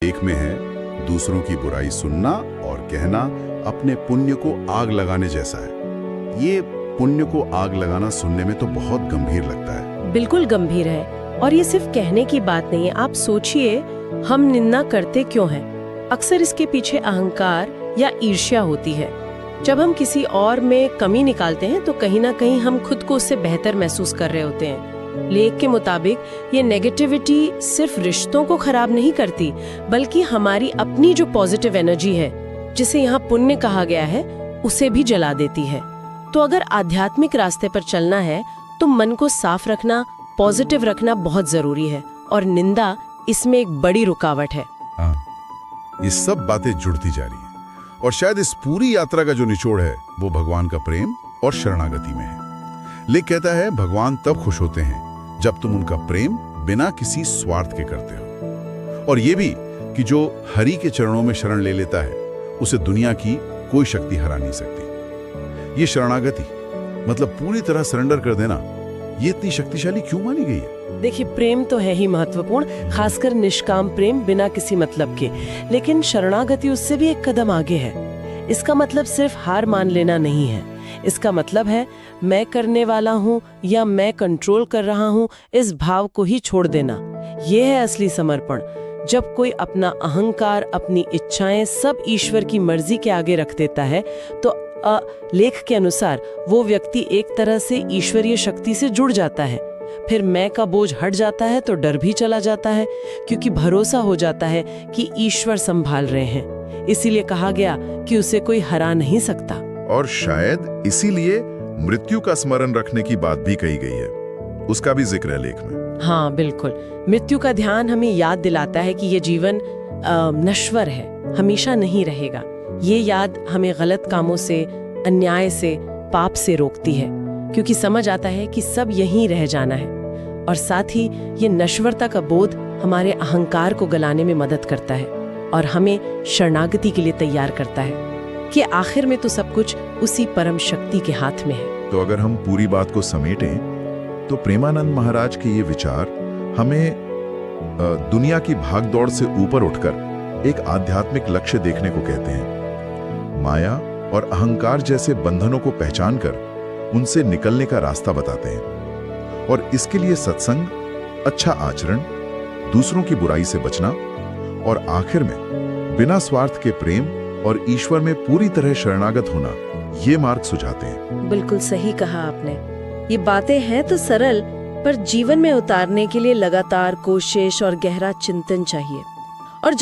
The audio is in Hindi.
एक में है दूसरों की बुराई सुनना और कहना अपने पुण्य को आग लगाने जैसा है। ये पुण्य को आग लगाना सुनने में तो बहुत गंभीर लगता है। बिल्कुल गंभीर है, और ये सिर्फ कहने की बात नहीं है। आप सोचिए, हम निंदा करते क्यों हैं? अक्सर इसके पीछे अहंकार या ईर्ष्या होती है। जब हम किसी और में कमी निकालते हैं तो कहीं ना कहीं हम खुद को उससे बेहतर महसूस कर रहे होते हैं। लेख के मुताबिक ये नेगेटिविटी सिर्फ रिश्तों को खराब नहीं करती, बल्कि हमारी अपनी जो पॉजिटिव एनर्जी है, जिसे यहाँ पुण्य कहा गया है, उसे भी जला देती है। तो अगर आध्यात्मिक रास्ते पर चलना है तो मन को साफ रखना, पॉजिटिव रखना बहुत जरूरी है, और निंदा इसमें एक बड़ी रुकावट है। ये सब बातें जुड़ती जा रही हैं, और शायद इस पूरी यात्रा का जो निचोड़ है वो भगवान का प्रेम और शरणागति में है। लेख कहता है भगवान तब खुश होते हैं जब तुम उनका प्रेम बिना किसी स्वार्थ के करते हो, और ये भी कि जो हरि के चरणों में शरण ले लेता है उसे दुनिया की कोई शक्ति हरा नहीं सकती। ये शरणागति मतलब पूरी तरह सरेंडर कर देना, ये इतनी शक्तिशाली क्यों मानी गई है? देखिए, प्रेम तो है ही महत्वपूर्ण, खासकर निष्काम प्रेम बिना किसी मतलब के, लेकिन शरणागति उससे भी एक कदम आगे है। इसका मतलब सिर्फ हार मान लेना नहीं है। इसका मतलब है मैं करने वाला हूँ या मैं कंट्रोल कर रहा हूँ, इस भाव को ही छोड़ देना। यह है असली समर्पण। जब कोई अपना अहंकार, अपनी इच्छाएं सब ईश्वर की मर्जी के आगे रख देता है तो लेख के अनुसार वो व्यक्ति एक तरह से ईश्वरीय शक्ति से जुड़ जाता है। फिर मैं का बोझ हट जाता है तो डर भी चला जाता है, क्योंकि भरोसा हो जाता है कि ईश्वर संभाल रहे हैं। इसीलिए कहा गया कि उसे कोई हरा नहीं सकता। और शायद इसीलिए मृत्यु का स्मरण रखने की बात भी कही गई है, उसका भी जिक्र है लेख में। हाँ बिल्कुल, मृत्यु का ध्यान हमें याद दिलाता है कि ये जीवन नश्वर है, हमेशा नहीं रहेगा। ये याद हमें गलत कामों से, अन्याय से, पाप से रोकती है, क्योंकि समझ आता है कि सब यहीं रह जाना है। और साथ ही ये नश्वरता का बोध हमारे अहंकार को गलाने में मदद करता है और हमें शरणागति के लिए तैयार करता है कि आखिर में तो सब कुछ उसी परम शक्ति के हाथ में है। तो अगर हम पूरी बात को समेटें तो प्रेमानंद महाराज के ये विचार हमें दुनिया की भागदौड़ से ऊपर उठकर एक आध्यात्मिक लक्ष्य देखने को कहते हैं। माया और अहंकार जैसे बंधनों को पहचानकर उनसे निकलने का रास्ता बताते हैं, और इसके लिए सत्संग, अच्छा आचरण, दूसरों की बुराई से बचना और आखिर में बिना स्वार्थ के प्रेम और ईश्वर में पूरी तरह शरणागत होना, ये मार्ग सुझाते हैं। बिल्कुल सही कहा आपने। ये बातें हैं तो सरल, पर जीवन में उतारने के लिए लगातार कोशिश और गहरा चिंतन चाहिए। और